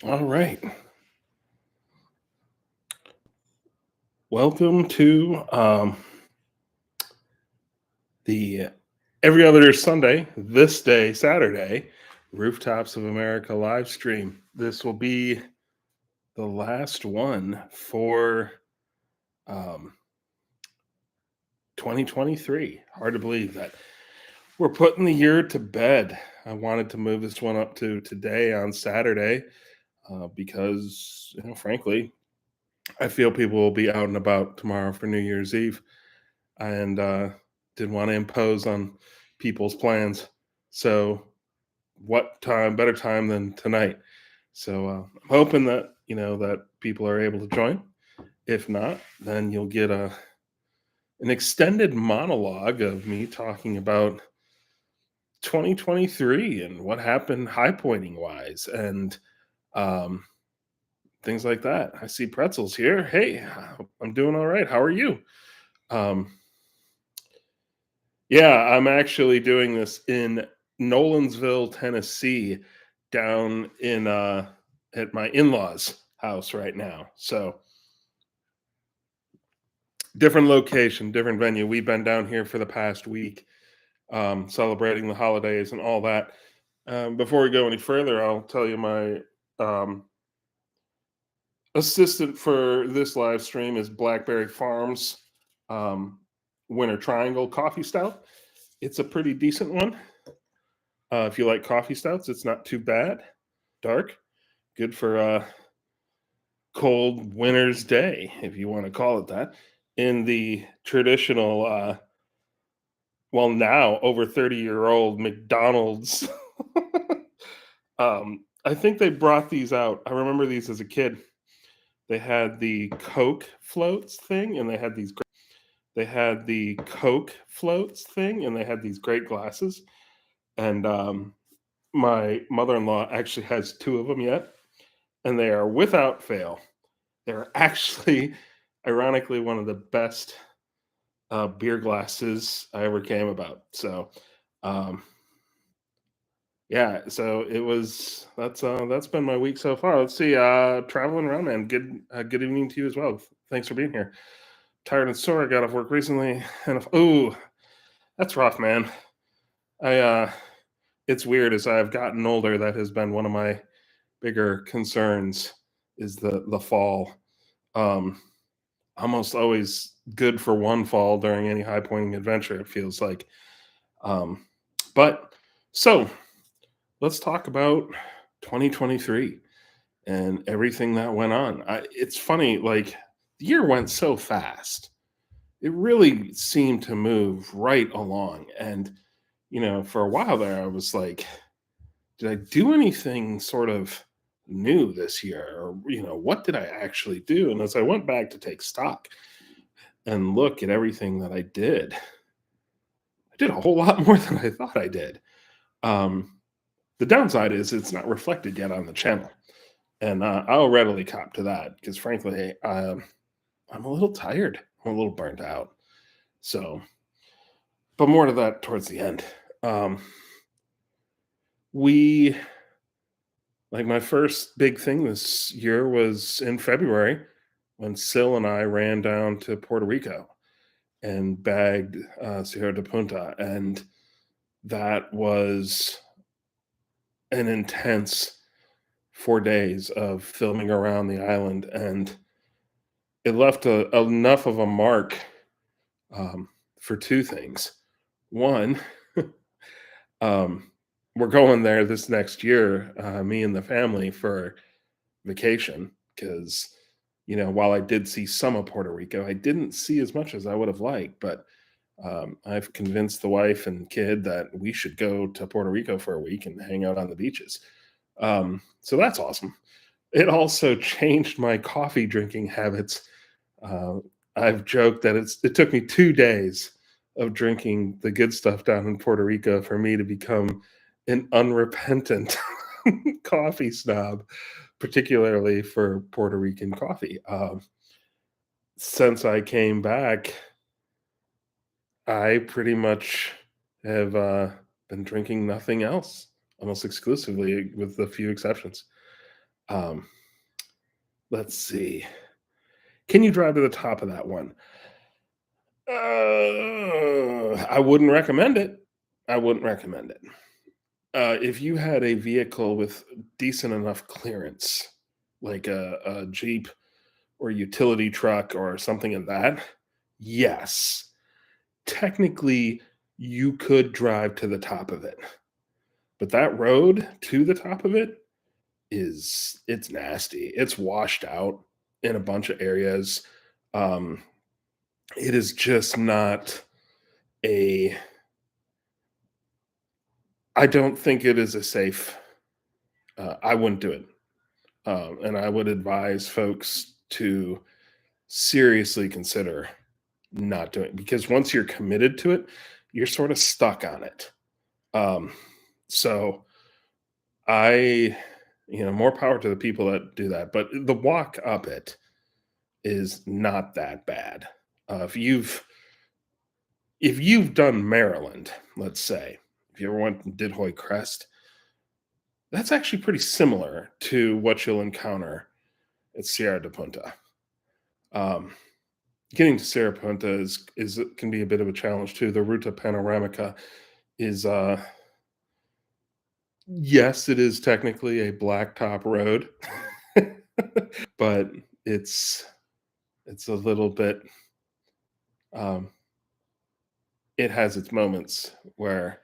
All right. Welcome to the every other Sunday, this day, Saturday, Rooftops of America live stream. This will be the last one for um, 2023. Hard to believe that we're putting the year to bed. I wanted to move this one up to today on Saturday because, frankly, I feel people will be out and about tomorrow for New Year's Eve. And didn't want to impose on people's plans. So, what time, better time than tonight? So, I'm hoping that that people are able to join. If not, then you'll get an extended monologue of me talking about 2023 and what happened high pointing wise and um, things like that. I see pretzels here. Hey, I'm doing all right. How are you? Um, Yeah, I'm actually doing this in Nolensville, Tennessee, down in at my in-laws' house right now. So, different location, different venue. We've been down here for the past week, celebrating the holidays and all that. Before we go any further, I'll tell you my um, assistant for this live stream is Blackberry Farms um, Winter Triangle Coffee Stout. It's a pretty decent one. If you like coffee stouts, it's not too bad. Dark, good for a cold winter's day, if you want to call it that. In the traditional, well, now over 30-year-old McDonald's, I think they brought these out. I remember these as a kid. They had the Coke floats thing, and they had the Coke floats thing, and they had these great glasses. And my mother-in-law actually has two of them yet, and they are without fail. They're actually, ironically, one of the best beer glasses I ever came about. So, um, yeah. So it was that's been my week so far. Let's see. Traveling around, man. Good evening to you as well. Thanks for being here. Tired and sore. I got off work recently, and oh, that's rough, man. I it's weird as I've gotten older. That has been one of my bigger concerns is the fall. Um, Almost always good for one fall during any high pointing adventure, it feels like. Um, but so let's talk about 2023 and everything that went on. It's funny, like the year went so fast. It really seemed to move right along. And, for a while there, I was like, did I do anything sort of new this year? Or, what did I actually do? And as I went back to take stock, and look at everything that I did a whole lot more than I thought I did. Um, the downside is it's not reflected yet on the channel, and I'll readily cop to that because, frankly, I'm a little tired. I'm a little burnt out. So, but more to that towards the end. Um, we like my first big thing this year was in February when Sil and I ran down to Puerto Rico and bagged Sierra de Punta, and that was an intense 4 days of filming around the island, and it left enough of a mark um, for two things. One, um, we're going there this next year, me and the family, for vacation because while I did see some of Puerto Rico, I didn't see as much as I would have liked, but I've convinced the wife and kid that we should go to Puerto Rico for a week and hang out on the beaches. So that's awesome. It also changed my coffee drinking habits. Uh, I've joked that it took me 2 days of drinking the good stuff down in Puerto Rico for me to become an unrepentant coffee snob, particularly for Puerto Rican coffee. Since I came back, I pretty much have been drinking nothing else, almost exclusively, with a few exceptions. Um, let's see. Can you drive to the top of that one? I wouldn't recommend it. I wouldn't recommend it. If you had a vehicle with decent enough clearance, like a Jeep or utility truck or something of that, yes, technically you could drive to the top of it. But that road to the top of it it's nasty. It's washed out in a bunch of areas. Um, it is just not a I don't think it is a safe I wouldn't do it. And I would advise folks to seriously consider not doing it because once you're committed to it, you're sort of stuck on it. Um, so I, more power to the people that do that. But the walk up it is not that bad. If you've done Maryland, let's say, if you ever went and did Hoy Crest, that's actually pretty similar to what you'll encounter at Sierra de Punta. Um, Getting to Sierra Punta is can be a bit of a challenge too. The Ruta Panoramica is yes, it is technically a blacktop road, but it's it's a little bit um, it has its moments where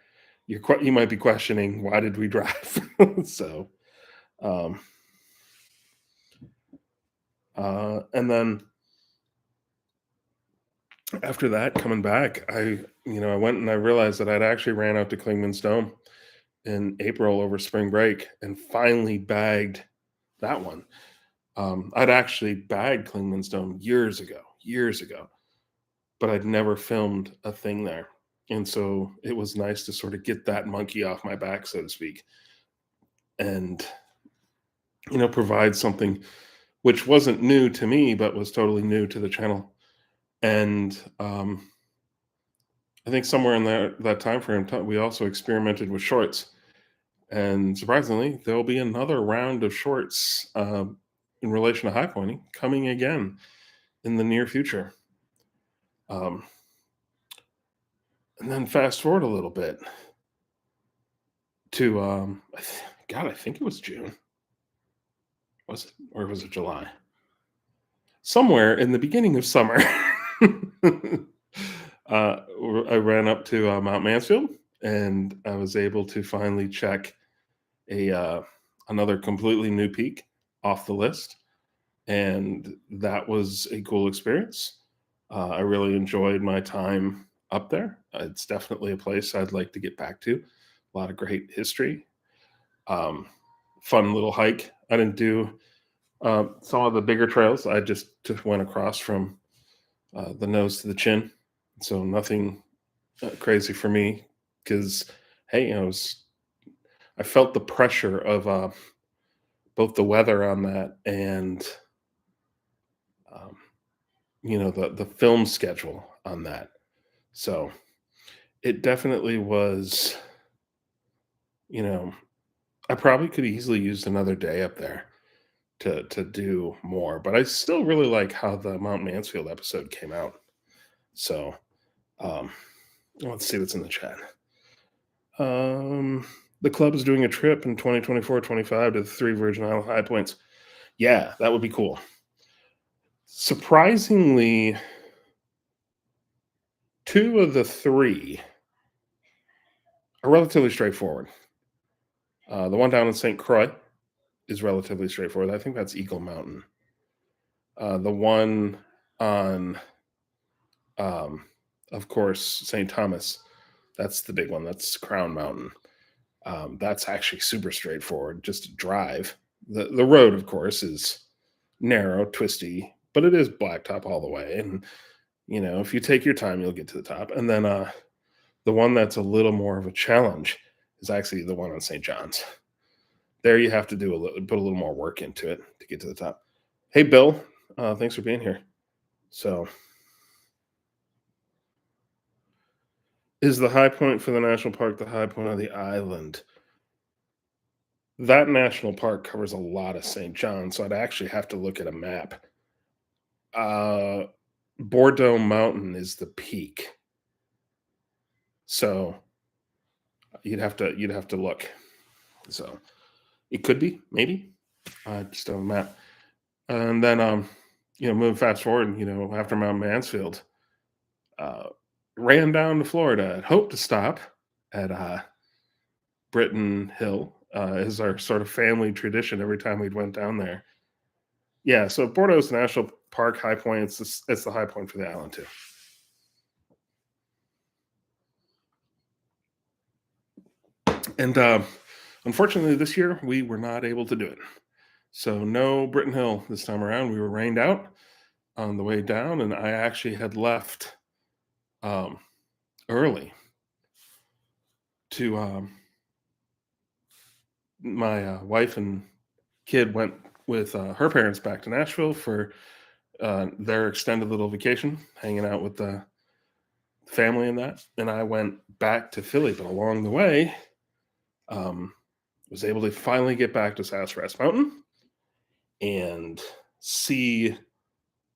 you might be questioning why did we drive. So um, and then after that, coming back, I went and I realized that I'd actually ran out to Klingman's Dome in April over spring break and finally bagged that one. I'd actually bagged Klingman's Dome years ago, but I'd never filmed a thing there. And so it was nice to sort of get that monkey off my back, so to speak, and provide something which wasn't new to me, but was totally new to the channel. And I think somewhere in that time frame, we also experimented with shorts. And surprisingly, there'll be another round of shorts in relation to high pointing coming again in the near future. Um, and then fast forward a little bit to, God, I think it was June. Was it? Or was it July? Somewhere in the beginning of summer, I ran up to Mount Mansfield and I was able to finally check another completely new peak off the list, and that was a cool experience. I really enjoyed my time up there. It's definitely a place I'd like to get back to. A lot of great history. Um, Fun little hike. I didn't do some of the bigger trails. I just went across from the nose to the chin, so nothing crazy for me. Because hey, I felt the pressure of both the weather on that and um, the film schedule on that. So it definitely was. You know, I probably could easily use another day up there to do more, but I still really like how the Mount Mansfield episode came out. So um, let's see what's in the chat. Um, the club is doing a trip in 2024-25 to the three Virgin Island high points. Yeah, that would be cool. Surprisingly, two of the three are relatively straightforward. The one down in St. Croix is relatively straightforward. I think that's Eagle Mountain. The one on, um, of course, St. Thomas, that's the big one. That's Crown Mountain. That's actually super straightforward, just to drive. The road, of course, is narrow, twisty, but it is blacktop all the way. And if you take your time, you'll get to the top. And then the one that's a little more of a challenge is actually the one on St. John's. There you have to put a little more work into it to get to the top. Hey, Bill, thanks for being here. So, is the high point for the national park the high point of the island? That national park covers a lot of St. John, so I'd actually have to look at a map. Uh, Bordeaux Mountain is the peak, so you'd have to look. So it could be, maybe. Just on a map. And then, moving fast forward, after Mount Mansfield, uh, ran down to Florida. I'd hoped to stop at Britton Hill, is our sort of family tradition every time we went down there. Yeah, so Bordeaux's National Park high point. It's the high point for the island too. And unfortunately, this year we were not able to do it. So no Britton Hill this time around. We were rained out on the way down, and I actually had left um, early to my wife and kid went with her parents back to Nashville for their extended little vacation, hanging out with the family and that. And I went back to Philly, but along the way, um, was able to finally get back to Sassafras Mountain and see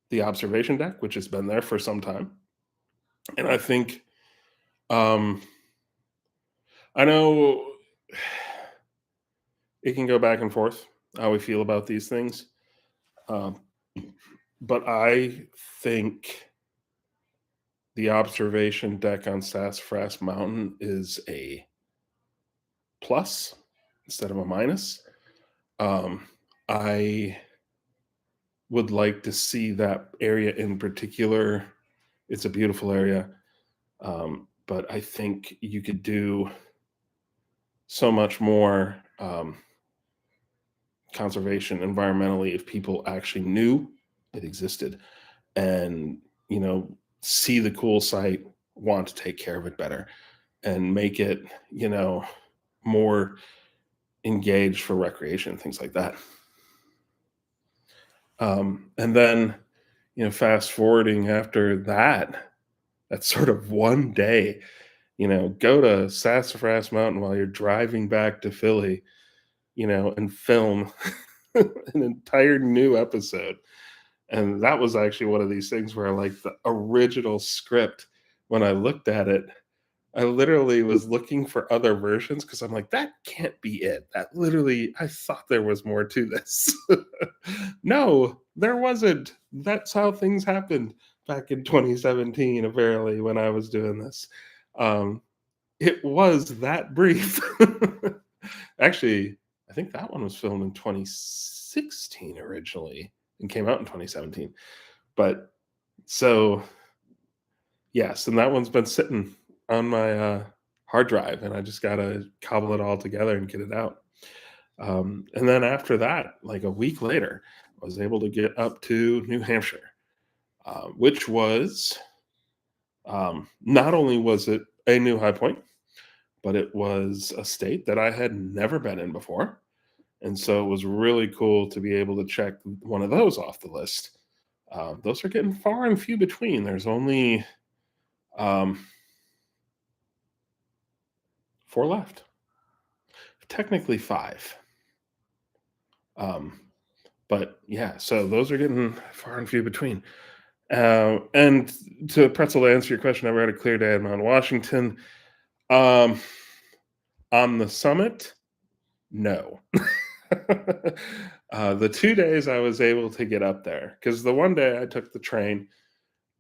the observation deck, which has been there for some time. And I think, um, I know it can go back and forth how we feel about these things. Um, but I think the observation deck on Sassafras Mountain is a plus instead of a minus. I would like to see that area in particular. It's a beautiful area, but I think you could do so much more conservation environmentally if people actually knew it existed and see the cool site, want to take care of it better, and make it more engaged for recreation, things like that. And then fast forwarding after that, that's sort of one day, go to Sassafras Mountain while you're driving back to Philly, and film an entire new episode. And that was actually one of these things where, like, the original script, when I looked at it, I literally was looking for other versions because I'm like, that can't be it. That literally, I thought there was more to this. No, there wasn't. That's how things happened back in 2017, apparently, when I was doing this. Um, it was that brief. Actually, I think that one was filmed in 2016 originally and came out in 2017. But so, yes, and that one's been sitting on my hard drive, and I just gotta cobble it all together and get it out. And then after that, like a week later, I was able to get up to New Hampshire, which was not only was it a new high point, but it was a state that I had never been in before. And so it was really cool to be able to check one of those off the list. Those are getting far and few between. There's only um, four left, technically five. Um, but yeah, so those are getting far and few between. And to Pretzel, to answer your question, I never had a clear day in Mount Washington. Um, on the summit, no. The 2 days I was able to get up there, because the one day I took the train,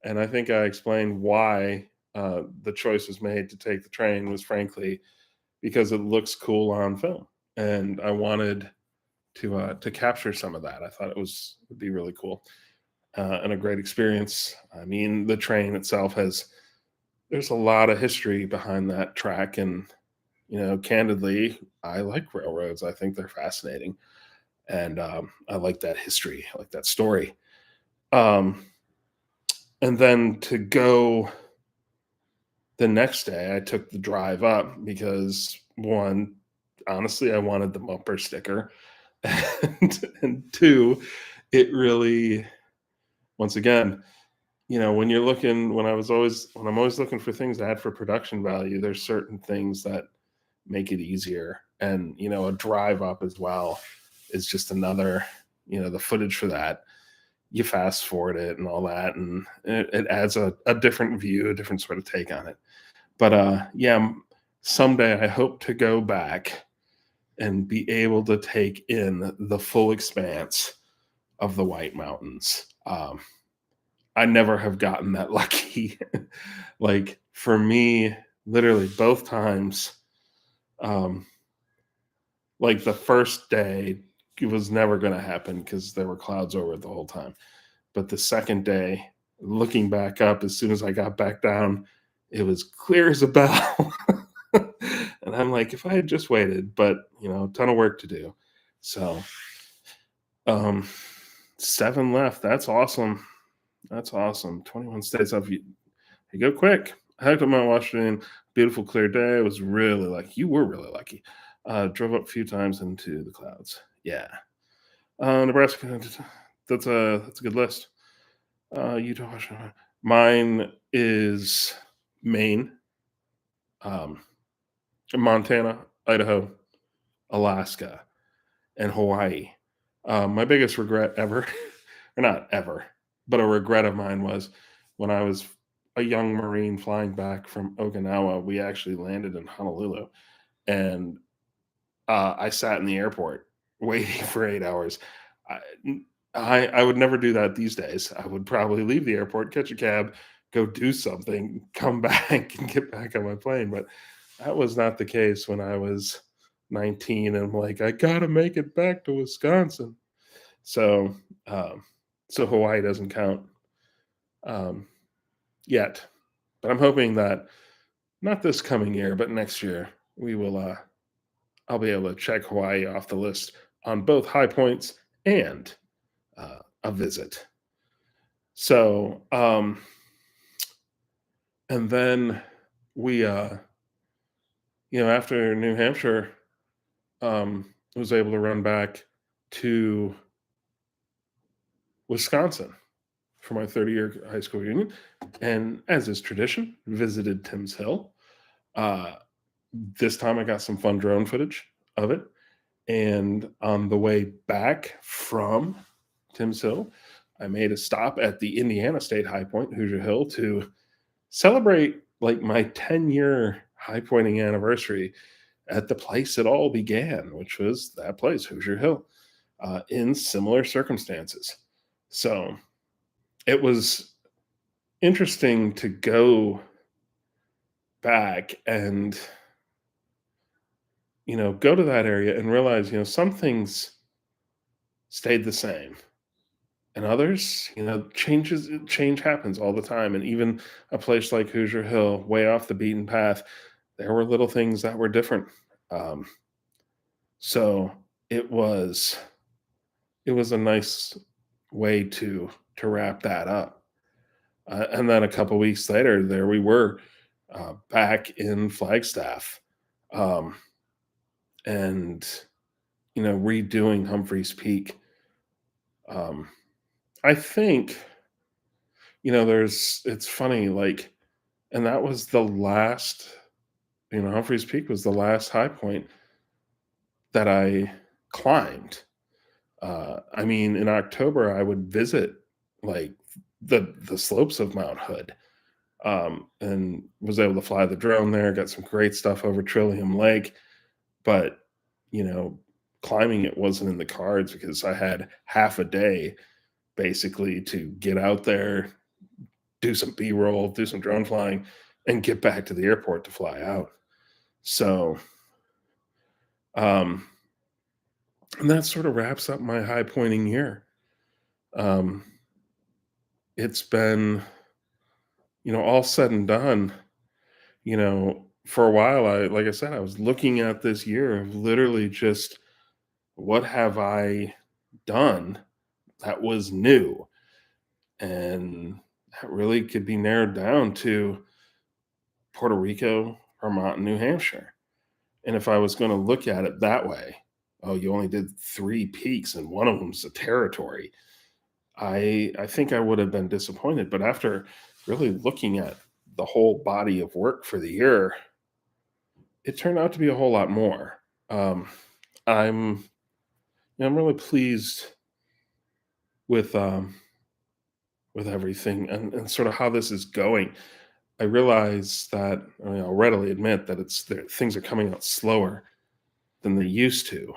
and I think I explained why the choice was made to take the train was frankly because it looks cool on film, and I wanted to capture some of that. I thought would be really cool and a great experience. I mean, the train itself there's a lot of history behind that track, and candidly, I like railroads. I think they're fascinating, and I like that history. I like that story. Um, and then to go the next day, I took the drive up because, one, honestly, I wanted the bumper sticker, and two, it really, once again, when I'm always looking for things to add for production value, there's certain things that make it easier and a drive up as well is just another, the footage for that. You fast forward it and all that, and it adds a different view, a different sort of take on it. But yeah, someday I hope to go back and be able to take in the full expanse of the White Mountains. I never have gotten that lucky. Like for me, literally both times, um, like the first day, it was never going to happen because there were clouds over it the whole time. But the second day, looking back up, as soon as I got back down, it was clear as a bell. And I'm like, if I had just waited, but a ton of work to do. So, um, 7 left. That's awesome. That's awesome. 21 states up. You go quick. I hiked up Mount Washington. Beautiful, clear day. I was really lucky. You were really lucky. Drove up a few times into the clouds. Yeah. Nebraska. That's a good list. Utah, Washington. Mine is Maine, um, Montana, Idaho, Alaska, and Hawaii. My biggest regret ever, or not ever, but a regret of mine was when I was a young Marine flying back from Okinawa. We actually landed in Honolulu, and I sat in the airport waiting for 8 hours. I, I would never do that these days. I would probably leave the airport, catch a cab, go do something, come back, and get back on my plane. But that was not the case when I was 19. And I'm like, I gotta make it back to Wisconsin. So, um, so Hawaii doesn't count um, yet. But I'm hoping that not this coming year, but next year we will. I'll be able to check Hawaii off the list on both high points and a visit. So, and then we, after New Hampshire, was able to run back to Wisconsin for my 30-year high school reunion, and as is tradition, visited Tim's Hill. Uh, this time, I got some fun drone footage of it, and on the way back from Tim's Hill, I made a stop at the Indiana State High Point, Hoosier Hill, to celebrate like my 10-year high pointing anniversary at the place it all began, which was that place, Hoosier Hill, in similar circumstances. So it was interesting to go back and go to that area and realize some things stayed the same, and others, change happens all the time. And even a place like Hoosier Hill, way off the beaten path, there were little things that were different. Um, so it was a nice way to wrap that up. And then a couple weeks later, there we were back in Flagstaff, um, and redoing Humphreys Peak. I think it's funny, like, and that was the last, Humphreys Peak was the last high point that I climbed. I mean, in October, I would visit like the slopes of Mount Hood, and was able to fly the drone there. Got some great stuff over Trillium Lake, but you know, climbing it wasn't in the cards because I had half a day basically to get out there, do some B-roll, do some drone flying, and get back to the airport to fly out. So, um, and that sort of wraps up my high pointing year. Um, it's been, all said and done, for a while, like I said, I was looking at this year of literally just what have I done that was new? And that really could be narrowed down to Puerto Rico, Vermont, and New Hampshire. And if I was going to look at it that way, oh, you only did 3 peaks and one of them's a territory. I think I would have been disappointed. But after really looking at the whole body of work for the year, it turned out to be a whole lot more. Um, I'm I'm really pleased with with everything and sort of how this is going. I realize that I'll readily admit that things are coming out slower than they used to,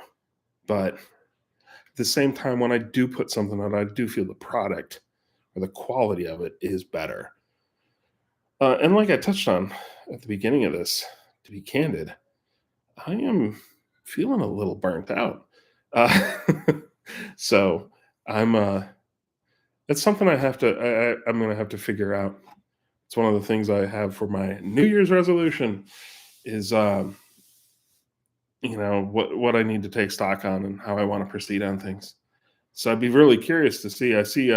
but at the same time, when I do put something out, I do feel the product or the quality of it is better. And like I touched on at the beginning of this, to be candid, I am feeling a little burnt out. Uh, so I'm it's something I have to I'm going to have to figure out. It's one of the things I have for my New Year's resolution is what I need to take stock on and how I want to proceed on things. So I'd be really curious to see. I see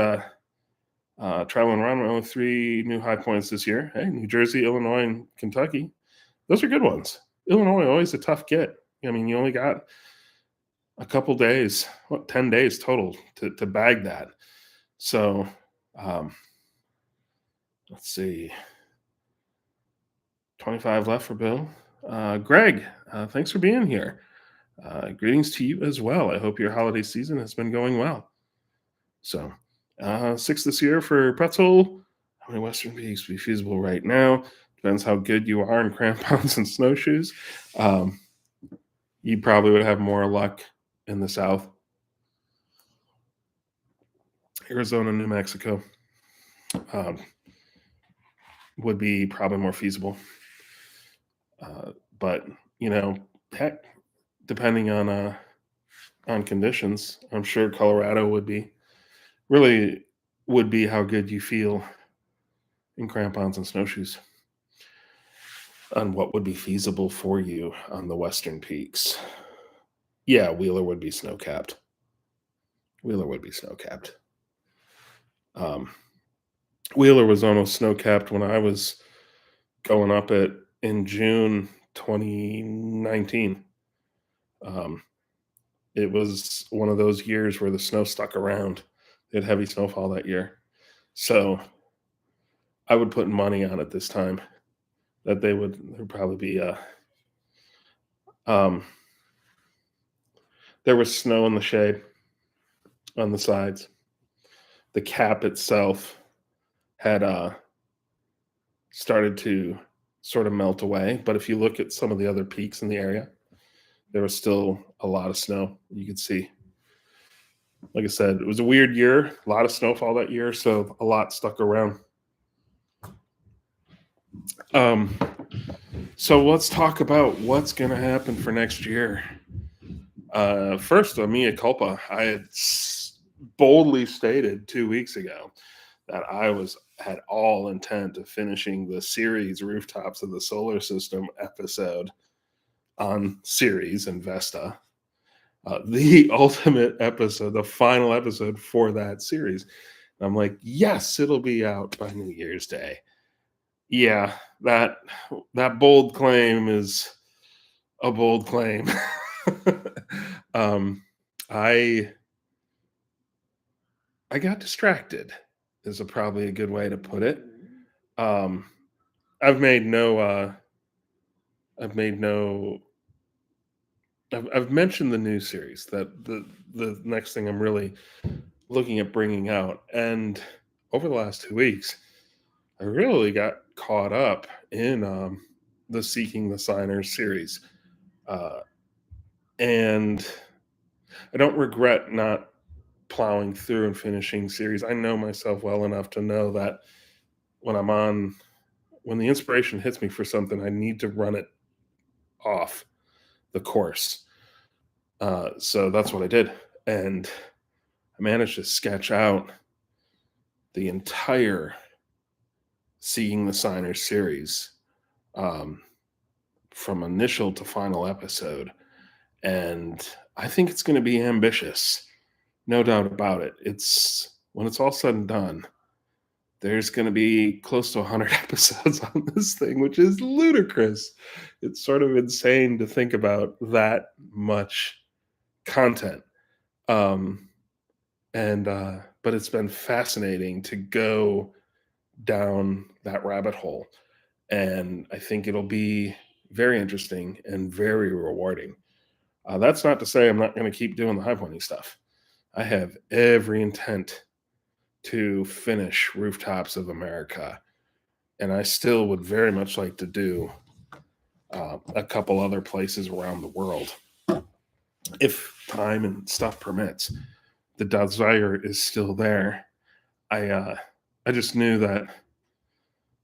traveling around with only three new high points this year. Hey, New Jersey, Illinois, and Kentucky. Those are good ones. Illinois always a tough get. I mean, you only got a couple days, 10 days total to bag that. So um, let's see, 25 left for Bill. Greg, thanks for being here. Greetings to you as well. I hope your holiday season has been going well. So, six this year for Pretzel. How many Western Peaks would be feasible right now? Depends how good you are in crampons and snowshoes. Um, you probably would have more luck in the South. Arizona, New Mexico um, would be probably more feasible. But heck, depending on conditions, I'm sure Colorado would be how good you feel in crampons and snowshoes on what would be feasible for you on the Western Peaks. Yeah, Wheeler would be snow capped. Wheeler would be snow capped. Um, Wheeler was almost snow capped when I was going up it in June 2019. Um, it was one of those years where the snow stuck around. They had heavy snowfall that year. So I would put money on it this time that there'd probably be um there was snow in the shade on the sides. The cap itself had started to sort of melt away, but if you look at some of the other peaks in the area, there was still a lot of snow you could see. Like I said, it was a weird year, a lot of snowfall that year, so a lot stuck around. Um, so let's talk about what's going to happen for next year. First, a mea culpa. I had boldly stated 2 weeks ago that had all intent of finishing the series Rooftops of the Solar System episode on Ceres and Vesta, the ultimate episode, the final episode for that series. And I'm like, yes, it'll be out by New Year's Day. Yeah, that bold claim is a bold claim. um, I I got distracted is probably a good way to put it. Um, I've made no I've made no I've mentioned the new series that the next thing I'm really looking at bringing out, and over the last 2 weeks, I really got caught up in the Seeking the Signers series, uh, and I don't regret not plowing through and finishing series. I know myself well enough to know that when when the inspiration hits me for something, I need to run it off the course. So that's what I did, and I managed to sketch out the entire Seeing the Signers series, um, from initial to final episode, and I think it's going to be ambitious, no doubt about it. It's when it's all said and done, there's going to be close to 100 episodes on this thing, which is ludicrous. It's sort of insane to think about that much content. Um, and But it's been fascinating to go down that rabbit hole, and I think it'll be very interesting and very rewarding. That's not to say I'm not going to keep doing the high pointing stuff. I have every intent to finish Rooftops of America, and I still would very much like to do a couple other places around the world if time and stuff permits. The desire is still there. I just knew that,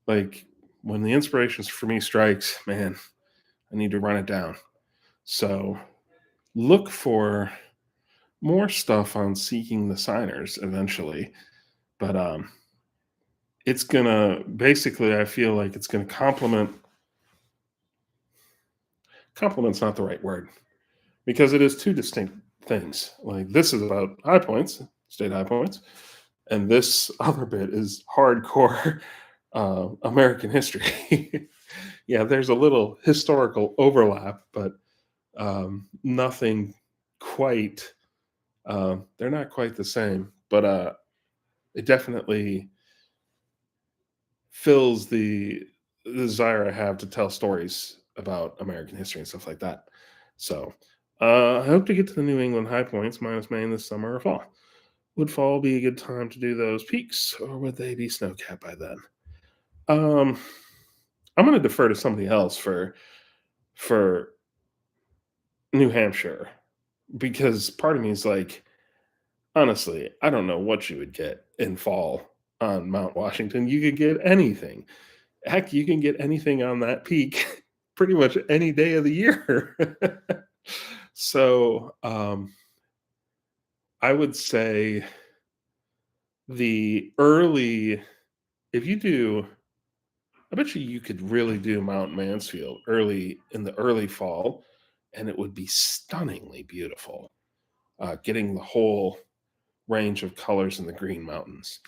like, when the inspiration for me strikes, man, I need to run it down. So look for more stuff on Seeking the Signers eventually, but it's gonna basically, I feel like it's gonna complement's not the right word, because it is two distinct things. Like, this is about high points, state high points, and this other bit is hardcore American history. Yeah, there's a little historical overlap, but nothing quite. They're not quite the same, but it definitely fills the desire I have to tell stories about American history and stuff like that. So I hope to get to the New England high points minus Maine this summer or fall. Would fall be a good time to do those peaks, or would they be snow capped by then? Um, I'm going to defer to somebody else for New Hampshire, because part of me is like, honestly, I don't know what you would get in fall on Mount Washington. You could get anything. Heck, you can get anything on that peak pretty much any day of the year. So I would say the early, if you do, I bet you could really do Mount Mansfield early in the early fall, and it would be stunningly beautiful. Getting the whole range of colors in the Green Mountains.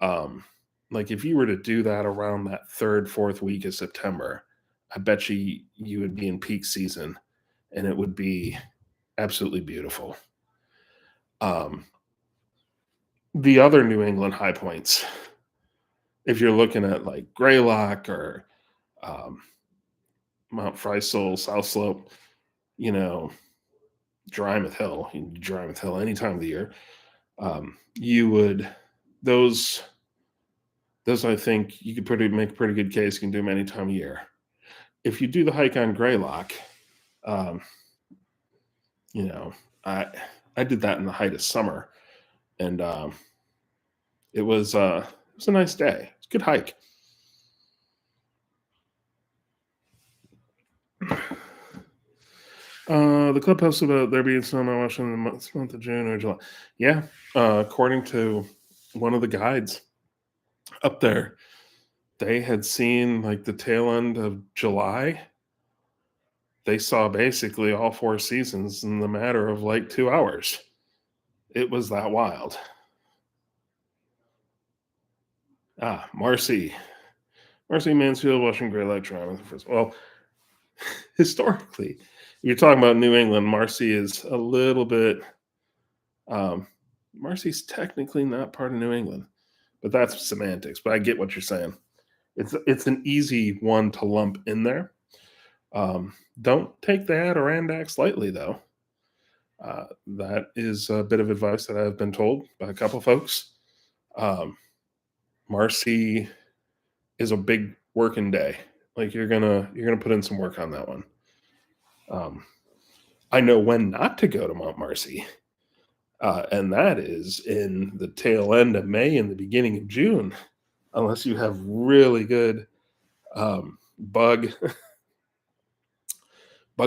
Um, like, if you were to do that around that third, fourth week of September, I bet you would be in peak season, and it would be absolutely beautiful. Um, the other New England high points, if you're looking at like Greylock or um, Mount Friesel, South Slope, you know, Drymouth Hill, you can do Drymouth Hill any time of the year. You would those I think you could make a pretty good case. You can do them any time of year. If you do the hike on Greylock, um, you know, I I did that in the height of summer, and it was a nice day. It's a good hike. The club posted about there being snow on Washington in the month of June or July. Yeah, according to one of the guides up there, they had seen like the tail end of July. They saw basically all four seasons in the matter of like 2 hours. It was that wild. Marcy. Marcy Mansfield, Washington Great Lake Trauma. Well, historically, you're talking about New England. Marcy is a little bit. Marcy's technically not part of New England, but that's semantics. But I get what you're saying. It's an easy one to lump in there. Don't take the Adirondacks lightly, though. That is a bit of advice that I've been told by a couple folks. Marcy is a big working day. Like, you're gonna put in some work on that one. I know when not to go to Mount Marcy, and that is in the tail end of May and the beginning of June, unless you have really good bug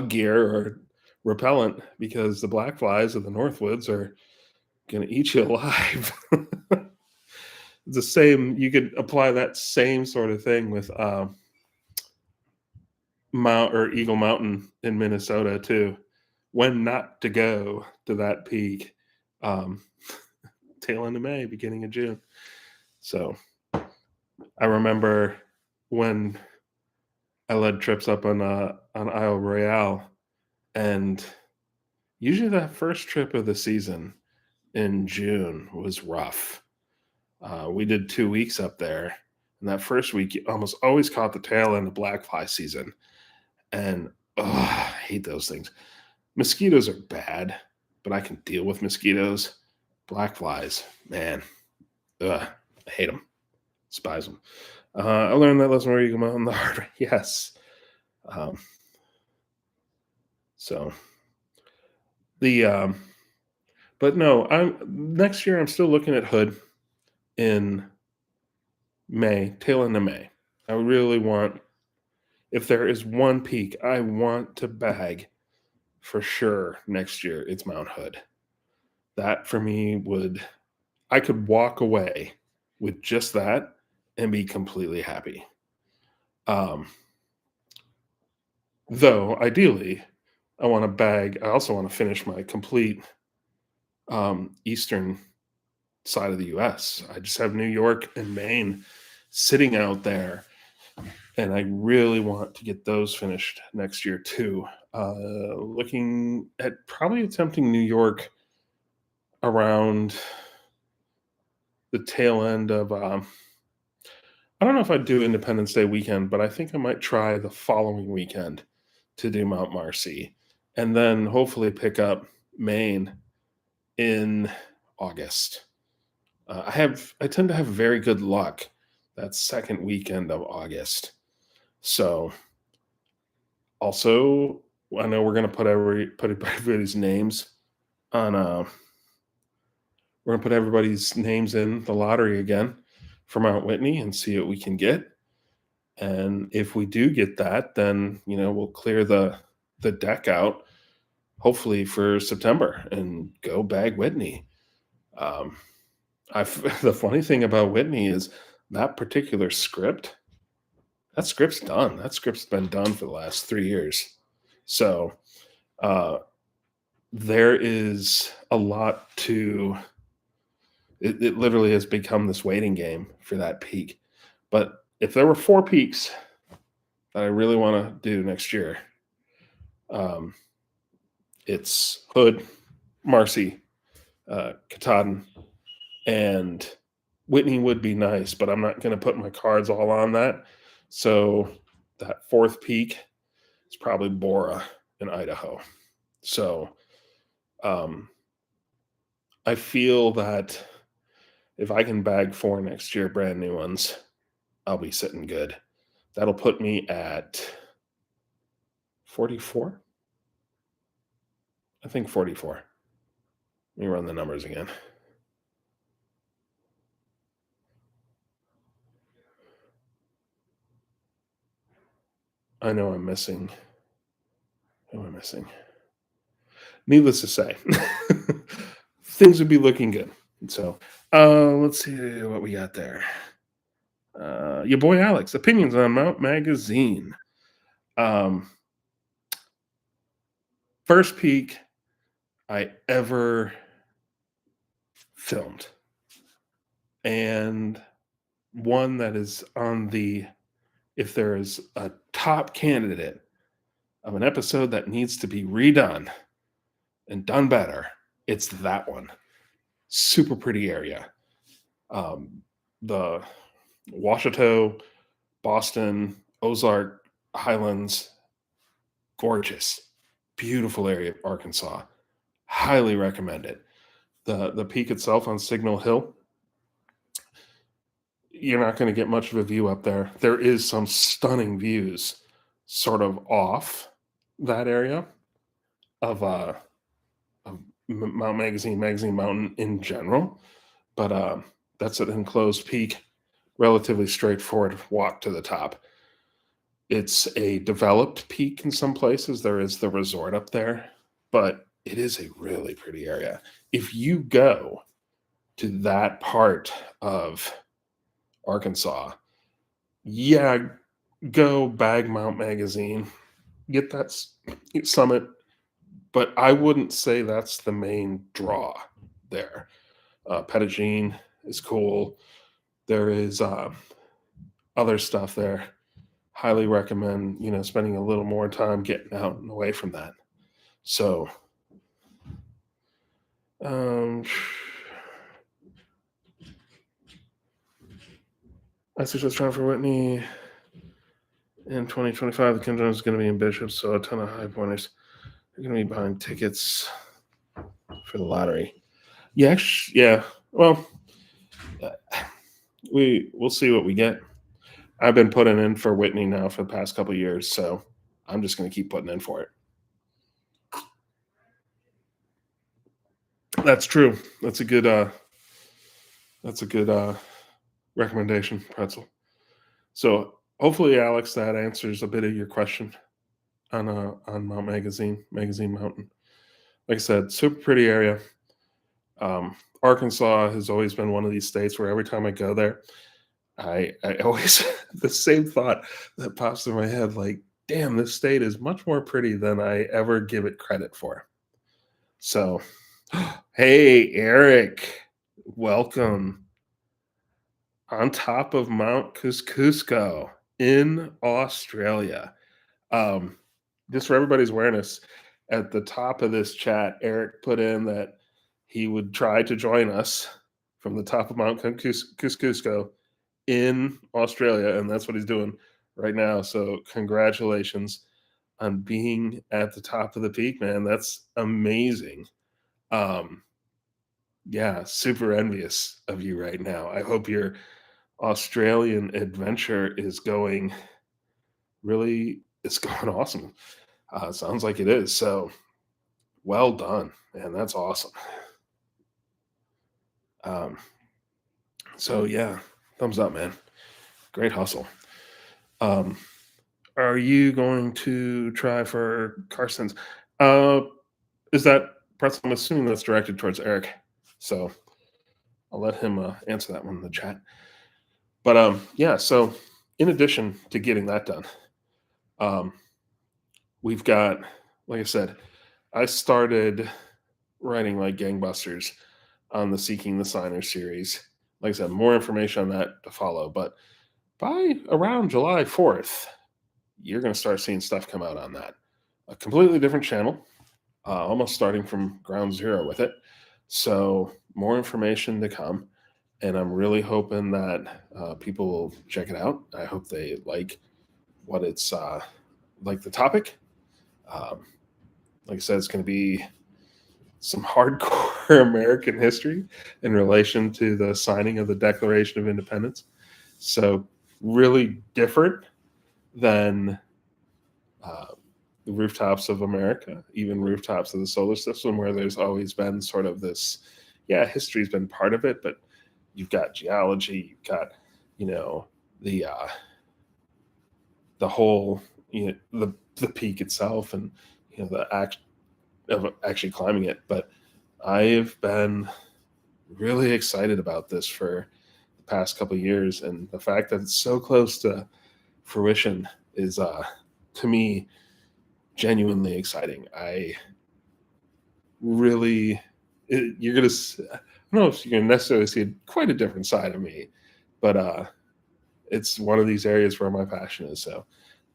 gear or repellent, because the black flies of the Northwoods are going to eat you alive. The same, you could apply that same sort of thing with Mount or Eagle Mountain in Minnesota too. When not to go to that peak, um, tail end of May, beginning of June. So I remember when I led trips up on Isle Royale, and usually that first trip of the season in June was rough. We did 2 weeks up there, and that first week you almost always caught the tail end of black fly season, and I hate those things. Mosquitoes are bad, but I can deal with mosquitoes. Black flies, man, ugh, I hate them, despise them. I learned that lesson where you go on the hard way. Yes. Um, so the but no, I'm next year. I'm still looking at Hood in May, tail end of May. I really want, if there is one peak I want to bag for sure next year, it's Mount Hood. That for me would, I could walk away with just that and be completely happy. Um, though ideally, I want to bag. I also want to finish my complete eastern side of the U.S. I just have New York and Maine sitting out there, and I really want to get those finished next year too. Looking at probably attempting New York around the tail end of. I don't know if I'd do Independence Day weekend, but I think I might try the following weekend to do Mount Marcy, and then hopefully pick up Maine in August. I tend to have very good luck that second weekend of August. So also, I know we're gonna put everybody's names on. We're gonna put everybody's names in the lottery again for Mount Whitney and see what we can get. And if we do get that, then we'll clear the deck out hopefully for September and go bag Whitney. Um, the funny thing about Whitney is that particular script. That script's done. That script's been done for the last 3 years. So uh, there is a lot to. It literally has become this waiting game for that peak. But if there were 4 peaks that I really want to do next year, um, it's Hood, Marcy, Katahdin, and Whitney would be nice, but I'm not going to put my cards all on that. So that 4th peak is probably Bora in Idaho. So I feel that if I can bag 4 next year, brand new ones, I'll be sitting good. That'll put me at 44. I think 44. Let me run the numbers again. I know I'm missing. Who am I missing? Needless to say, things would be looking good. So let's see what we got there. Your boy Alex, opinions on Mount Magazine. Um, First peak I ever filmed, and one that is on the, if there is a top candidate of an episode that needs to be redone and done better, it's that one. Super pretty area. The Washita, Boston, Ozark Highlands, gorgeous, beautiful area of Arkansas. Highly recommend it. The peak itself on Signal Hill, you're not going to get much of a view up there. There is some stunning views sort of off that area of Mount Magazine Mountain in general, but that's an enclosed peak, relatively straightforward walk to the top. It's a developed peak in some places. There is the resort up there, but it is a really pretty area. If you go to that part of Arkansas, yeah, go bag Mount Magazine, get that summit, but I wouldn't say that's the main draw there. Pettigene is cool. There is other stuff there. Highly recommend, spending a little more time getting out and away from that. So, I suggest trying for Whitney in 2025. The Kim Jones is going to be in Bishop, so a ton of high pointers. You're going to be buying tickets for the lottery. Yeah, yeah. Well, we'll see what we get. I've been putting in for Whitney now for the past couple of years, so I'm just going to keep putting in for it. That's true. That's a good. That's a good recommendation, Pretzel. So hopefully, Alex, that answers a bit of your question on Mount Magazine Mountain. Like I said, super pretty area. Arkansas has always been one of these states where every time I go there, I always the same thought that pops in my head, like, damn, this state is much more pretty than I ever give it credit for. So, hey, Eric, welcome on top of Mount Cusco in Australia. Um, just for everybody's awareness, at the top of this chat, Eric put in that he would try to join us from the top of Mount Cusco in Australia, and that's what he's doing right now. So, congratulations on being at the top of the peak, man. That's amazing. Um, yeah, super envious of you right now. I hope your Australian adventure is going it's going awesome. Sounds like it is. So well done, man. That's awesome. Um, so yeah, thumbs up, man. Great hustle. Are you going to try for Carson's? Is that pretzel? I'm assuming that's directed towards Eric. So I'll let him answer that one in the chat. But yeah, so in addition to getting that done, we've got, like I said, I started writing like gangbusters on the Seeking the Signer series. Like I said, more information on that to follow. But by around July 4th, you're going to start seeing stuff come out on that. A completely different channel, almost starting from ground zero with it. So more information to come. And I'm really hoping that people will check it out. I hope they like what it's like the topic. Like I said, it's going to be some hardcore American history in relation to the signing of the Declaration of Independence. So really different than the rooftops of America, even rooftops of the solar system, where there's always been sort of this, yeah, history's been part of it, but you've got geology, you've got, you know, the whole, you know, the peak itself, and you know the act of actually climbing it. But I've been really excited about this for the past couple of years, and the fact that it's so close to fruition is to me genuinely exciting. I really you're gonna I don't know if you're gonna necessarily see quite a different side of me, but it's one of these areas where my passion is. So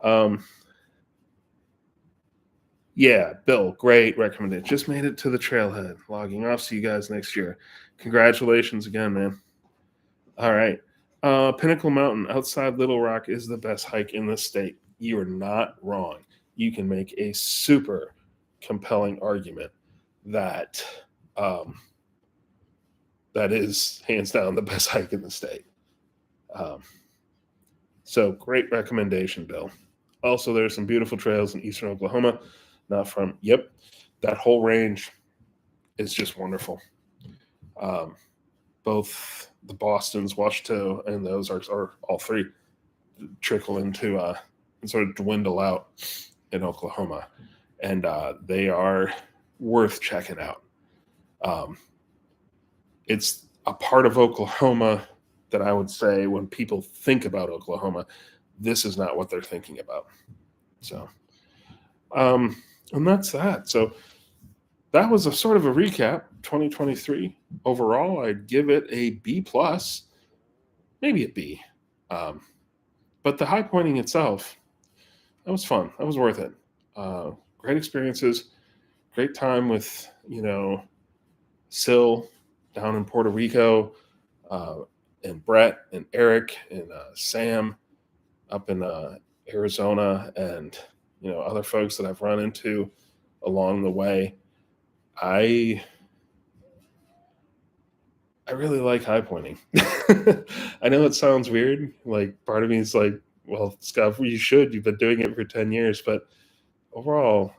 um yeah, Bill, great recommendation. Just made it to the trailhead. Logging off. See you guys next year. Congratulations again, man. All right. Pinnacle Mountain outside Little Rock is the best hike in the state. You are not wrong. You can make a super compelling argument that that is hands down the best hike in the state. Um, so great recommendation, Bill. Also, there's some beautiful trails in eastern Oklahoma. Not from, yep, that whole range is just wonderful. Um, both the Bostons, Washito, and the Ozarks are all three trickle into and sort of dwindle out in Oklahoma, and they are worth checking out. It's a part of Oklahoma that I would say when people think about Oklahoma, this is not what they're thinking about. So, and that's that. So that was a sort of a recap. 2023 overall, I'd give it a B plus, maybe a B. But the high pointing itself, that was fun. That was worth it. Great experiences, great time with Sil down in Puerto Rico, and Brett and Eric and Sam up in Arizona, and other folks that I've run into along the way. I I really like high pointing. I know it sounds weird. Like part of me is like, well, Scott, you should. You've been doing it for 10 years. But overall,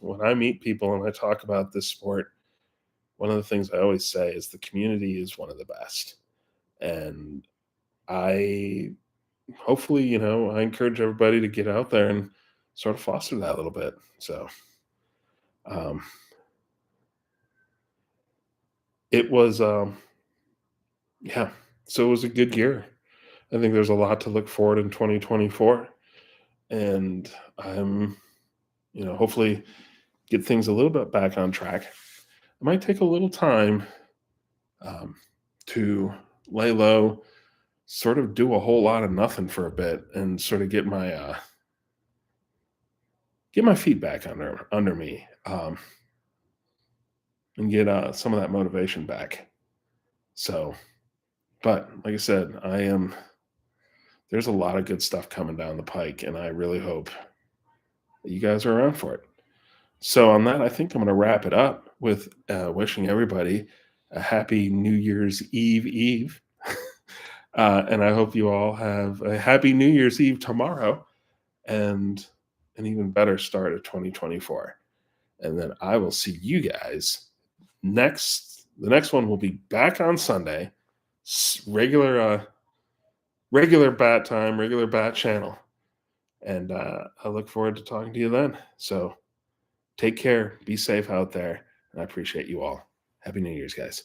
when I meet people and I talk about this sport, one of the things I always say is the community is one of the best. And I hopefully, I encourage everybody to get out there and sort of foster that a little bit. So um, it was, yeah, so it was a good year. I think there's a lot to look forward in 2024. And I'm, hopefully get things a little bit back on track. It might take a little time um, to lay low, sort of do a whole lot of nothing for a bit, and sort of get my feet back under me, and get some of that motivation back. So, but like I said, I am. There's a lot of good stuff coming down the pike, and I really hope that you guys are around for it. So, on that, I think I'm going to wrap it up with wishing everybody a happy New Year's Eve. And I hope you all have a happy New Year's Eve tomorrow and an even better start of 2024. And then I will see you guys next. The next one will be back on Sunday, regular bat time, regular bat channel. And I look forward to talking to you then. So take care, be safe out there, and I appreciate you all. Happy New Year's, guys.